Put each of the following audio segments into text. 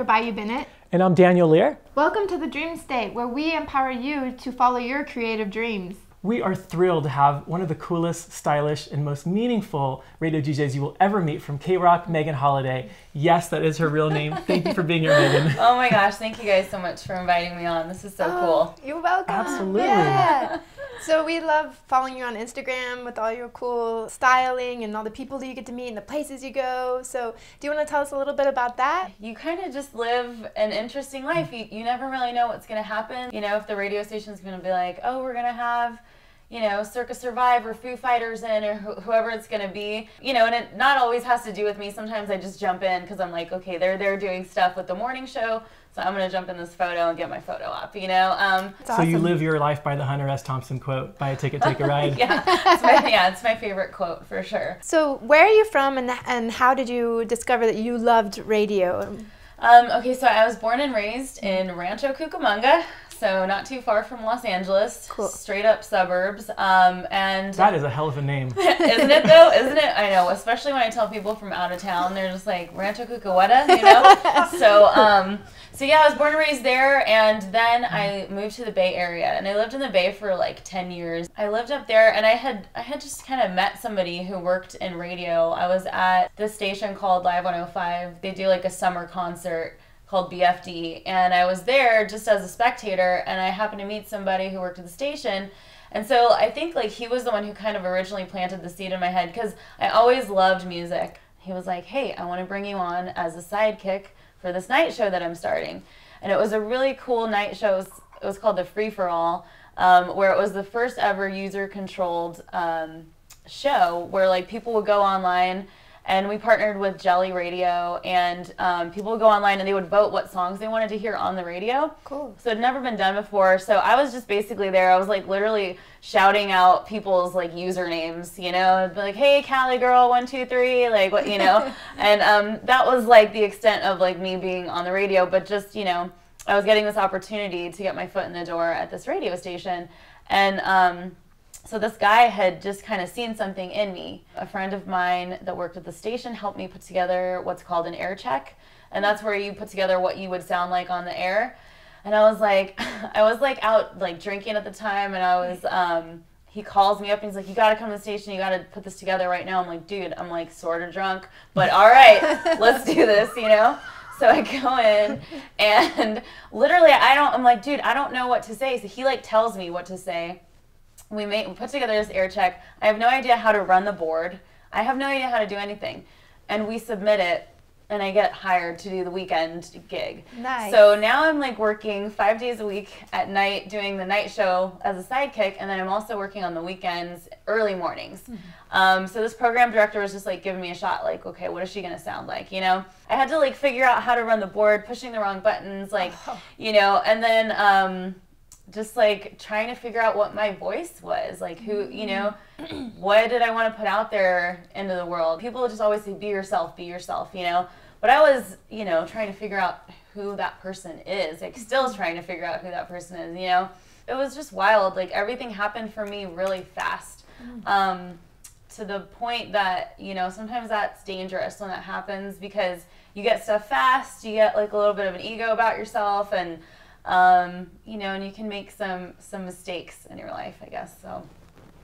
Dr. Bayou Bennett. And I'm Daniel Lear. Welcome to the Dream State, where we empower you to follow your creative dreams. We are thrilled to have one of the coolest, stylish, and most meaningful radio DJs you will ever meet from KROQ, Megan Holiday. Yes, that is her real name. Thank you for being here, Megan. Oh my gosh, thank you guys so much for inviting me on. This is so cool. You're welcome. Absolutely. Yeah. So we love following you on Instagram with all your cool styling and all the people that you get to meet and the places you go. So do you want to tell us a little bit about that? You kind of just live an interesting life. You never really know what's going to happen. You know, if the radio station's going to be like, oh, we're going to have, you know, Circus Survive or Foo Fighters in, or whoever it's going to be. You know, and it not always has to do with me. Sometimes I just jump in because I'm like, okay, they're doing stuff with the morning show, so I'm going to jump in this photo and get my photo up, you know? So awesome. You live your life by the Hunter S. Thompson quote, buy a ticket, take a ride. It's my favorite quote for sure. So where are you from, and how did you discover that you loved radio? Okay, so I was born and raised in Rancho Cucamonga, so not too far from Los Angeles, cool. Straight up suburbs. And that is a hell of a name. Isn't it though? Isn't it? I know, especially when I tell people from out of town, they're just like, Rancho Cucamonga, you know? So yeah, I was born and raised there, and then I moved to the Bay Area, and I lived in the Bay for like 10 years. I lived up there, and I had just kind of met somebody who worked in radio. I was at this station called Live 105. They do like a summer concert called BFD, and I was there just as a spectator, and I happened to meet somebody who worked at the station. And so I think like he was the one who kind of originally planted the seed in my head, because I always loved music. He was like, hey, I want to bring you on as a sidekick for this night show that I'm starting. And it was a really cool night show. It was called the Free For All, where it was the first ever user-controlled show where like people would go online, and we partnered with Jelly Radio, and people would go online and they would vote what songs they wanted to hear on the radio. Cool. So it had never been done before. So I was just basically there. I was like literally shouting out people's like usernames, you know, like, hey, Cali girl, 1, 2, 3, like what, you know. And that was like the extent of like me being on the radio. But just, you know, I was getting this opportunity to get my foot in the door at this radio station. And so this guy had just kind of seen something in me. A friend of mine that worked at the station helped me put together what's called an air check. And that's where you put together what you would sound like on the air. And I was like out like drinking at the time, and I was, he calls me up and he's like, you gotta come to the station, you gotta put this together right now. I'm like, dude, I'm like sort of drunk, but all right, let's do this, you know? So I go in, and literally I'm like, dude, I don't know what to say. So he like tells me what to say. We put together this air check. I have no idea how to run the board. I have no idea how to do anything. And we submit it, and I get hired to do the weekend gig. Nice. So now I'm like working 5 days a week at night doing the night show as a sidekick, and then I'm also working on the weekends, early mornings. Mm-hmm. So this program director was just like giving me a shot, like, okay, what is she gonna sound like, you know? I had to like figure out how to run the board, pushing the wrong buttons, like, you know, and then just like trying to figure out what my voice was, like who, you know, what did I want to put out there into the world. People just always say, be yourself, you know, but I was, you know, trying to figure out who that person is, like still trying to figure out who that person is, you know. It was just wild, like everything happened for me really fast, to the point that, you know, sometimes that's dangerous when that happens, because you get stuff fast, you get like a little bit of an ego about yourself, and you know, and you can make some mistakes in your life, I guess. So,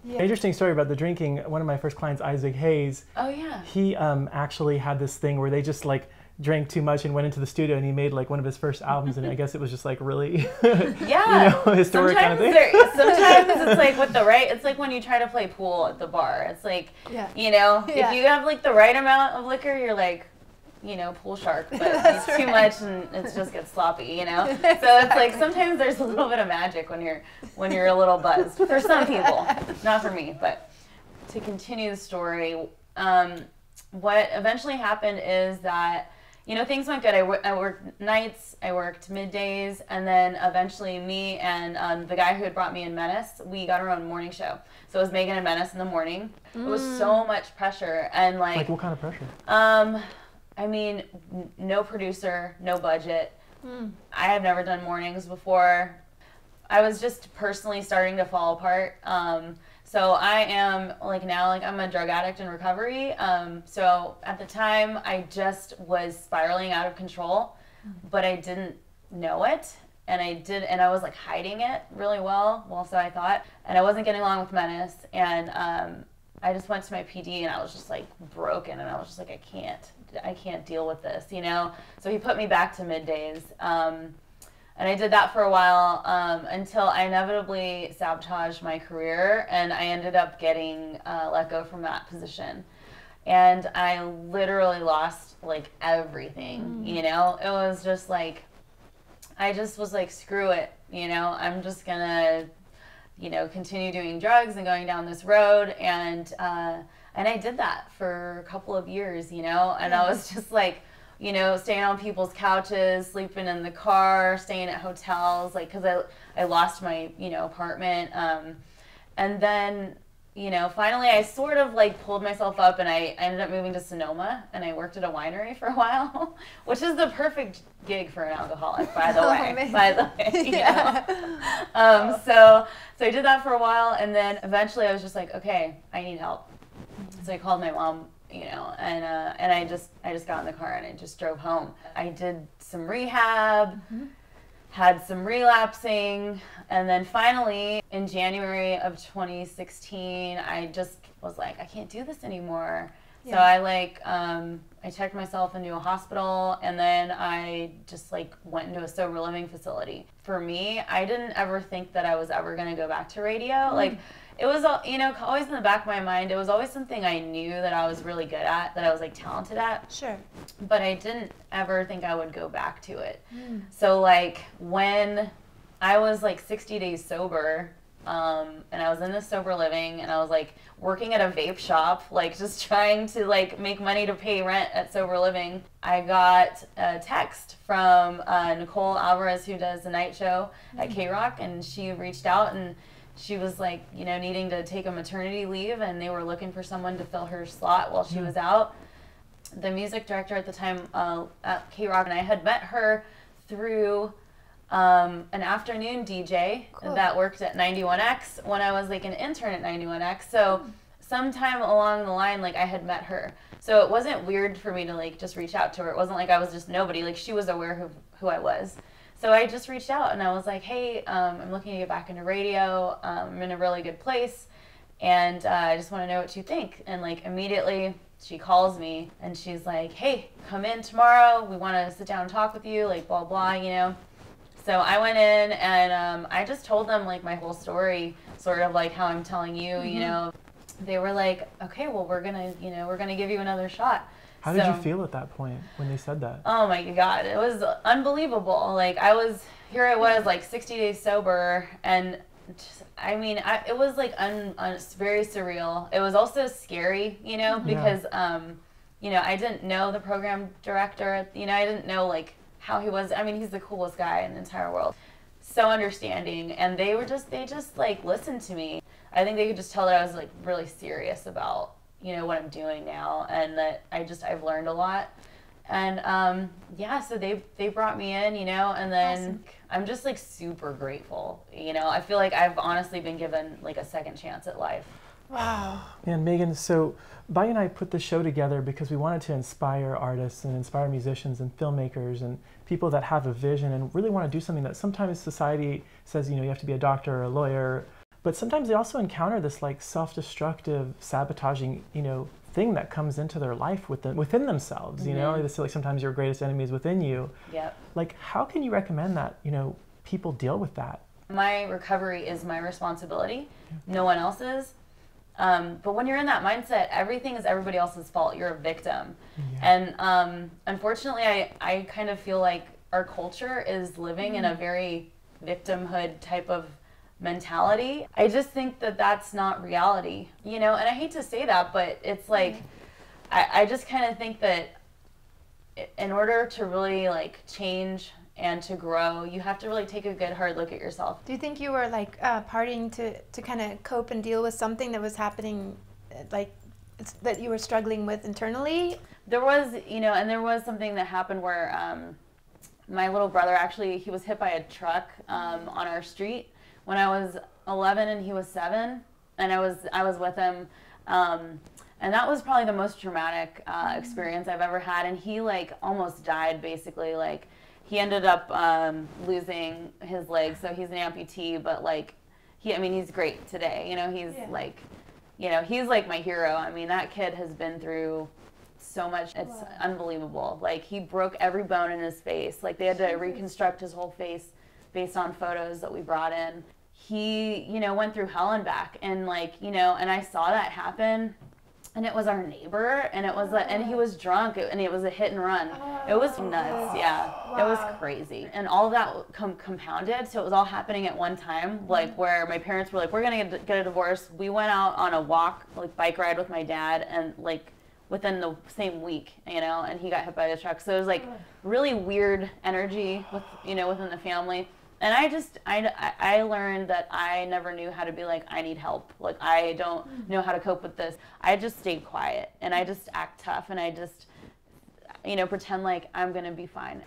yeah. Interesting story about the drinking. One of my first clients, Isaac Hayes. Oh yeah. He actually had this thing where they just like drank too much and went into the studio, and he made like one of his first albums, and I guess it was just like really, yeah, you know, historic kind of thing. Sometimes it's like with the right. It's like when you try to play pool at the bar. It's like, you know, if you have like the right amount of liquor, you're like, you know, pool shark, but it's too much and it just gets sloppy, you know? So it's like sometimes there's a little bit of magic when you're a little buzzed. For some people, not for me. But to continue the story, what eventually happened is that, you know, things went good. I worked nights, I worked middays, and then eventually me and the guy who had brought me in Menace, we got our own morning show. So it was Megan and Menace in the morning. It was so much pressure, and like what kind of pressure? I mean, no producer, no budget. I have never done mornings before. I was just personally starting to fall apart. So I am like now, like I'm a drug addict in recovery. So at the time I just was spiraling out of control, but I didn't know it. And I was like hiding it really well, so I thought, and I wasn't getting along with Menace, and I just went to my PD and I was just like broken, and I was just like, I can't deal with this, you know? So he put me back to middays, and I did that for a while, until I inevitably sabotaged my career, and I ended up getting let go from that position. And I literally lost like everything, you know? It was just like, I just was like, screw it, you know, I'm just gonna, you know, continue doing drugs and going down this road. And I did that for a couple of years, you know, and I was just like, you know, staying on people's couches, sleeping in the car, staying at hotels, like, cause I lost my, you know, apartment. And then, you know, finally I sort of like pulled myself up, and I ended up moving to Sonoma, and I worked at a winery for a while, which is the perfect gig for an alcoholic, by the way, you know? So I did that for a while, and then eventually I was just like, okay, I need help. So I called my mom, you know, and I just got in the car and I just drove home. I did some rehab, had some relapsing, and then finally in January of 2016, I just was like, I can't do this anymore. Yeah. So I like, I checked myself into a hospital, and then I just like went into a sober living facility. For me, I didn't ever think that I was ever going to go back to radio. Like, it was, you know, always in the back of my mind, it was always something I knew that I was really good at, that I was like talented at. Sure. But I didn't ever think I would go back to it. So like when I was like 60 days sober, and I was in this sober living, and I was like working at a vape shop, like just trying to like make money to pay rent at sober living. I got a text from Nicole Alvarez, who does the night show at KROQ, and she reached out, and she was like, you know, needing to take a maternity leave, and they were looking for someone to fill her slot while she was out. The music director at the time at KROQ, and I had met her through an afternoon DJ that worked at 91X when I was like an intern at 91X. So sometime along the line, like I had met her. So it wasn't weird for me to like just reach out to her. It wasn't like I was just nobody. Like she was aware of who I was. So I just reached out, and I was like, hey, I'm looking to get back into radio. I'm in a really good place, and I just want to know what you think. And like immediately she calls me, and she's like, hey, come in tomorrow. We want to sit down and talk with you, like blah, blah, you know. So I went in, and I just told them like my whole story, sort of like how I'm telling you, you know. They were like, okay, well, we're going to give you another shot. How did you feel at that point when they said that? Oh my God, it was unbelievable. Like here I was like 60 days sober, and just, I mean, it was like very surreal. It was also scary, you know, because, you know, I didn't know the program director, you know, I didn't know like how he was. I mean, he's the coolest guy in the entire world. So understanding, and they just like listened to me. I think they could just tell that I was like really serious about, you know, what I'm doing now, and that I've learned a lot. And yeah, so they brought me in, you know, and then I'm just like super grateful, you know. I feel like I've honestly been given like a second chance at life. Wow. Man, Megan, so Bayou and I put this show together because we wanted to inspire artists and inspire musicians and filmmakers and people that have a vision and really want to do something that sometimes society says, you know, you have to be a doctor or a lawyer. But sometimes they also encounter this like self-destructive, sabotaging, you know, thing that comes into their life within themselves, you know? They say like sometimes your greatest enemy is within you. Yep. Like how can you recommend that, you know, people deal with that? My recovery is my responsibility, no one else's. But when you're in that mindset, everything is everybody else's fault. You're a victim. And unfortunately, I kind of feel like our culture is living in a very victimhood type of mentality. I just think that that's not reality, you know, and I hate to say that, but it's like, I just kind of think that in order to really like change and to grow, you have to really take a good hard look at yourself. Do you think you were like partying to kind of cope and deal with something that was happening, like that you were struggling with internally? There was, you know, and there was something that happened where my little brother actually, he was hit by a truck on our street when I was 11 and he was 7, and I was with him, and that was probably the most traumatic experience I've ever had. And he like almost died basically. Like he ended up losing his leg, so he's an amputee, but like, I mean, he's great today. You know, he's like, you know, he's like my hero. I mean, that kid has been through so much. It's unbelievable. Like, he broke every bone in his face. Like, they had to reconstruct his whole face based on photos that we brought in. He, you know, went through hell and back, and like, you know, and I saw that happen. And it was our neighbor, and it was and he was drunk, and it was a hit and run. It was nuts, yeah. It was crazy. And all of that compounded, so it was all happening at one time, like where my parents were like, we're gonna get a divorce. We went out on a walk, like bike ride with my dad, and like within the same week, you know, and he got hit by a truck. So it was like really weird energy with, you know, within the family. And I learned that I never knew how to be like, I need help. Like, I don't know how to cope with this. I just stayed quiet, and I just act tough, and I just, you know, pretend like I'm going to be fine.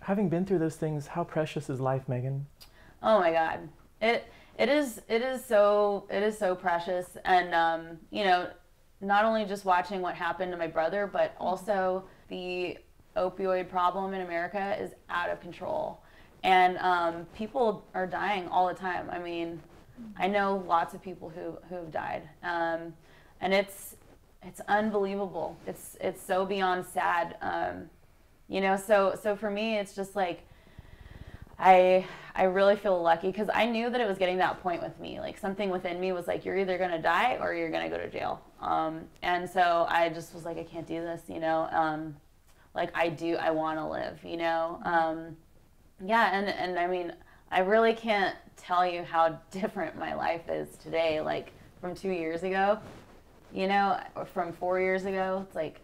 Having been through those things, how precious is life, Megan? Oh my God. It is so precious. And, you know, not only just watching what happened to my brother, but also the opioid problem in America is out of control. And people are dying all the time. I mean, I know lots of people who have died, and it's unbelievable. It's so beyond sad. You know, so for me, it's just like I really feel lucky, because I knew that it was getting that point with me. Like, something within me was like, you're either gonna die or you're gonna go to jail. And so I just was like, I can't do this. You know, like I want to live. You know. Yeah, and I mean, I really can't tell you how different my life is today, like from 2 years ago, you know, or from 4 years ago. It's like,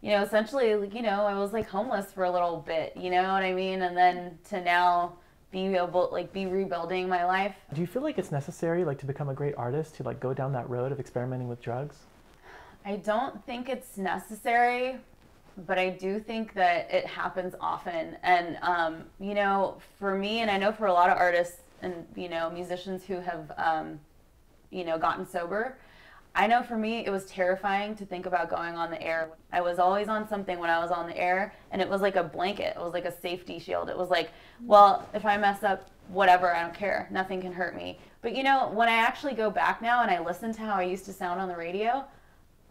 you know, essentially, you know, I was like homeless for a little bit, you know what I mean? And then to now be able, like, be rebuilding my life. Do you feel like it's necessary, like, to become a great artist, to like go down that road of experimenting with drugs? I don't think it's necessary, but I do think that it happens often. And, you know, for me, and I know for a lot of artists and, you know, musicians who have, you know, gotten sober, I know for me, it was terrifying to think about going on the air. I was always on something when I was on the air, and it was like a blanket. It was like a safety shield. It was like, well, if I mess up, whatever, I don't care. Nothing can hurt me. But, you know, when I actually go back now and I listen to how I used to sound on the radio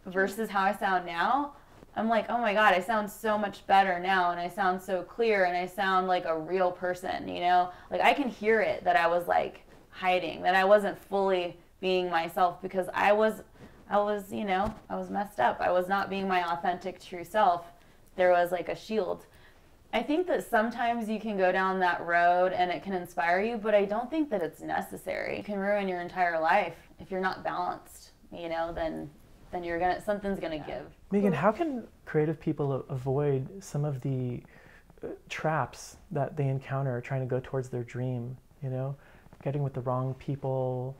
versus how I sound now, I'm like, oh my God, I sound so much better now, and I sound so clear, and I sound like a real person, you know? Like, I can hear it that I was like hiding, that I wasn't fully being myself, because I was, you know, I was messed up. I was not being my authentic true self. There was like a shield. I think that sometimes you can go down that road and it can inspire you, but I don't think that it's necessary. It can ruin your entire life if you're not balanced, you know, then something's gonna give. Megan, how can creative people avoid some of the traps that they encounter trying to go towards their dream, you know, getting with the wrong people,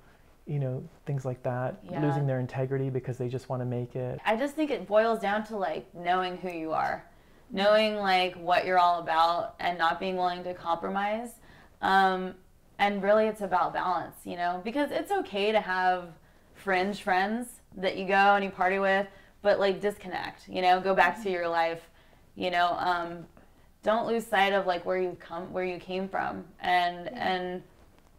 you know, things like that, losing their integrity because they just want to make it? I just think it boils down to like knowing who you are, knowing like what you're all about, and not being willing to compromise. And really it's about balance, you know, because it's okay to have fringe friends that you go and you party with, but like disconnect, you know, go back to your life, you know, don't lose sight of like where you came from, and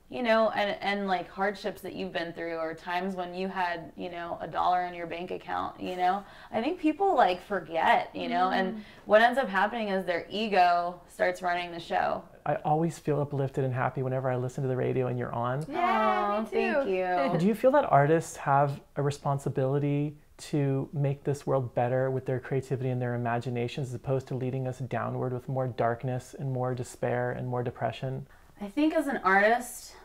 you know, and like hardships that you've been through, or times when you had, you know, $1 in your bank account, you know. I think people like forget, you know, and what ends up happening is their ego starts running the show. I always feel uplifted and happy whenever I listen to the radio and you're on. Yeah, me too. Thank you. Do you feel that artists have a responsibility to make this world better with their creativity and their imaginations, as opposed to leading us downward with more darkness and more despair and more depression? I think as an artist,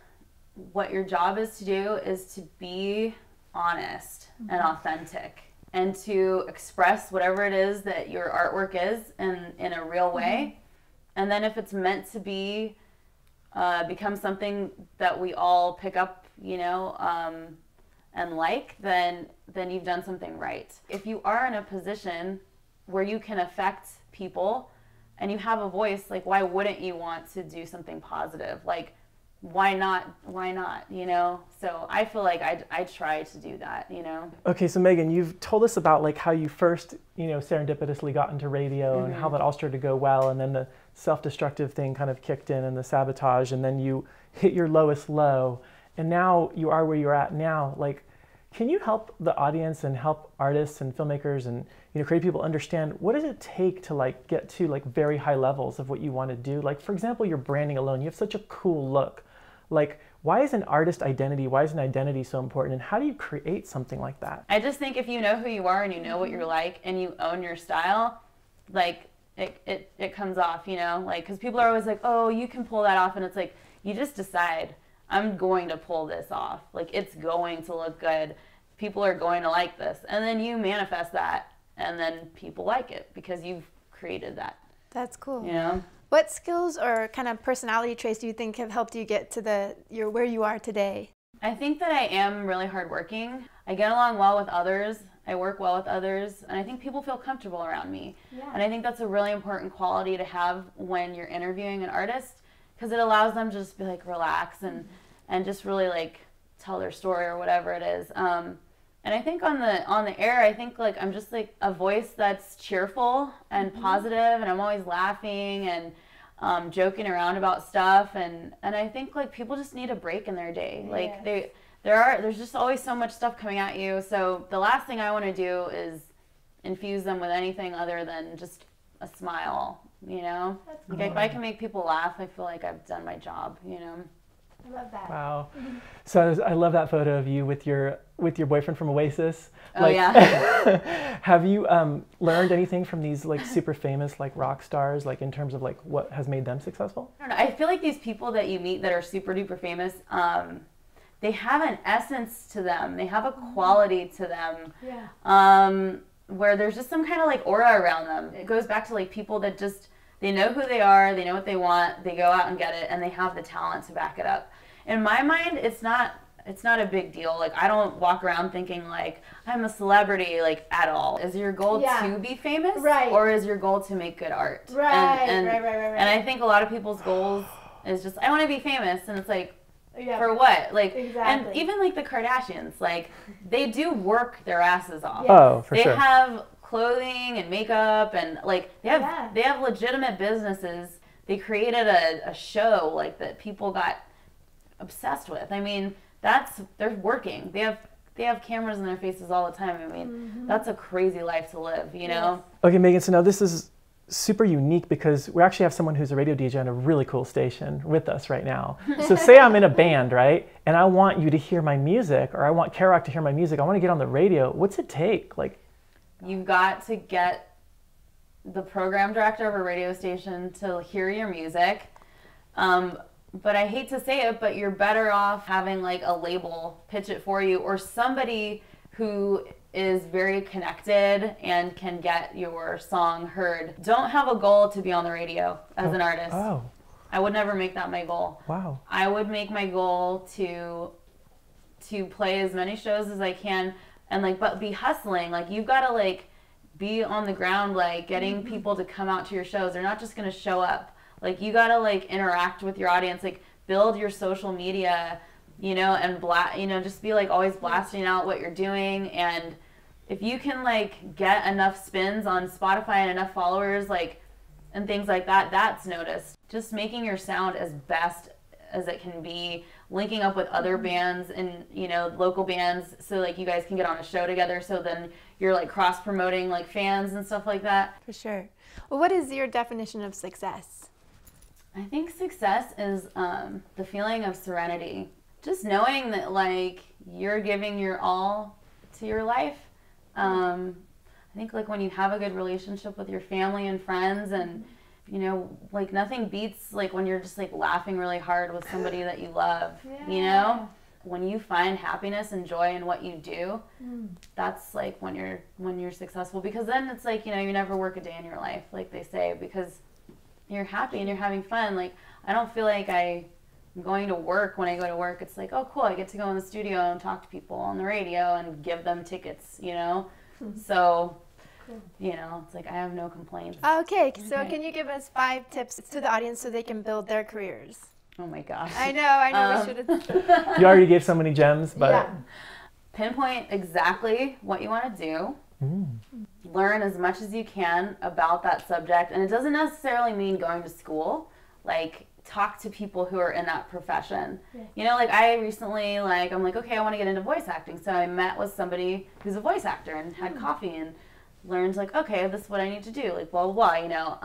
what your job is to do is to be honest and authentic, and to express whatever it is that your artwork is in a real way. And then if it's meant to be, become something that we all pick up, you know, and like, then you've done something right. If you are in a position where you can affect people and you have a voice, like, why wouldn't you want to do something positive? Like, why not, you know? So I feel like I try to do that, you know? Okay, so Megan, you've told us about like how you first, you know, serendipitously got into radio and how that all started to go well, and then self-destructive thing kind of kicked in and the sabotage, and then you hit your lowest low, and now you are where you're at now. Like, can you help the audience and help artists and filmmakers and creative people understand what does it take to like get to like very high levels of what you want to do? Like, for example, your branding alone, you have such a cool look. Like, why is an artist identity, why is an identity so important, and how do you create something like that? I just think if you know who you are and you know what you're like and you own your style, like it comes off, like, because people are always like, oh, you can pull that off, and it's like, you just decide, I'm going to pull this off, like, it's going to look good, people are going to like this, and then you manifest that, and then people like it because you've created that. That's cool. Yeah. What skills or kind of personality traits do you think have helped you get to where you are today? I think that I am really hardworking. I get along well with others. I work well with others, and I think people feel comfortable around me. Yeah. And I think that's a really important quality to have when you're interviewing an artist, because it allows them to just be like relax and just really like tell their story or whatever it is. And I think on the air, I think like I'm just like a voice that's cheerful and positive, and I'm always laughing and joking around about stuff, and I think like people just need a break in their day. Yeah. Like there's just always so much stuff coming at you. So the last thing I want to do is infuse them with anything other than just a smile. That's cool. Like if I can make people laugh, I feel like I've done my job. I love that. Wow. So I love that photo of you with your boyfriend from Oasis. Oh, like, yeah. Have you learned anything from these like super famous like rock stars, like in terms of like what has made them successful? I don't know. I feel like these people that you meet that are super duper famous, they have an essence to them. They have a quality to them. Yeah. Where there's just some kind of like aura around them. It goes back to like people that just, they know who they are, they know what they want, they go out and get it, and they have the talent to back it up. In my mind, it's not a big deal. Like, I don't walk around thinking like I'm a celebrity, like, at all. Is your goal to be famous? Right. Or is your goal to make good art? Right. And I think a lot of people's goals is just, I want to be famous, and it's like, for what? Like, and even like the Kardashians, like, they do work their asses off. Oh, for sure. They have clothing and makeup, and like they have legitimate businesses. They created a show like that people got obsessed with. I mean, they're working. They have cameras in their faces all the time. I mean, that's a crazy life to live, know? Okay, Megan, so now this is super unique because we actually have someone who's a radio DJ on a really cool station with us right now. So say I'm in a band, right? And I want you to hear my music, or I want KROQ to hear my music. I want to get on the radio. What's it take? Like, you've got to get the program director of a radio station to hear your music. But I hate to say it, but you're better off having like a label pitch it for you, or somebody who is very connected and can get your song heard. Don't have a goal to be on the radio as an artist. Oh. I would never make that my goal. Wow. I would make my goal to play as many shows as I can, and like, but be hustling. Like, you've got to like be on the ground, like getting people to come out to your shows. They're not just going to show up. Like, you got to like interact with your audience, like build your social media, and just be like always blasting out what you're doing. And if you can like get enough spins on Spotify and enough followers, like, and things like that, that's noticed. Just making your sound as best as it can be, linking up with other bands and, local bands, so like you guys can get on a show together, so then you're like cross promoting like fans and stuff like that. For sure. Well, what is your definition of success? I think success is the feeling of serenity. Just knowing that like you're giving your all to your life. I think like when you have a good relationship with your family and friends, and like nothing beats like when you're just like laughing really hard with somebody that you love. When you find happiness and joy in what you do, that's like when you're successful, because then it's like, you never work a day in your life, like they say, because you're happy and you're having fun. Like, I don't feel like I'm going to work. When I go to work, it's like, oh cool, I get to go in the studio and talk to people on the radio and give them tickets, So, it's like I have no complaints. Okay, so can you give us 5 tips to the audience so they can build their careers? Oh my gosh. I know, we should have. You already gave so many gems, but... Yeah. Pinpoint exactly what you want to do. Learn as much as you can about that subject. And it doesn't necessarily mean going to school. Like, talk to people who are in that profession. Yeah. You know, like I recently, I'm like, okay, I want to get into voice acting. So I met with somebody who's a voice actor and had coffee and learned, like, okay, this is what I need to do, like, blah, blah, blah, you know.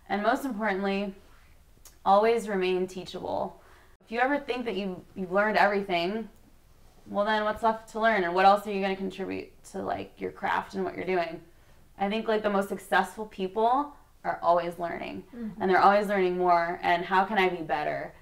And most importantly, always remain teachable. If you ever think that you've learned everything, well, then what's left to learn, and what else are you going to contribute to, like, your craft and what you're doing? I think, like, the most successful people are always learning, and they're always learning more, and how can I be better,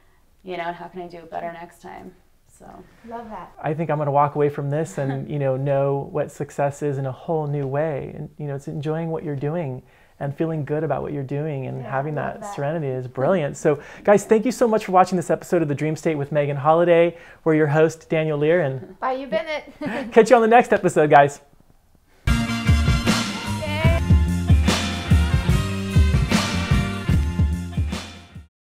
you know, and how can I do it better next time? So love that. I think I'm going to walk away from this and, you know what success is in a whole new way. And, you know, it's enjoying what you're doing and feeling good about what you're doing, and having that serenity is brilliant. So guys, thank you so much for watching this episode of The Dream State with Megan Holiday. We're your host, Daniel Lear, and Bye, you Bennett. catch you on the next episode, guys.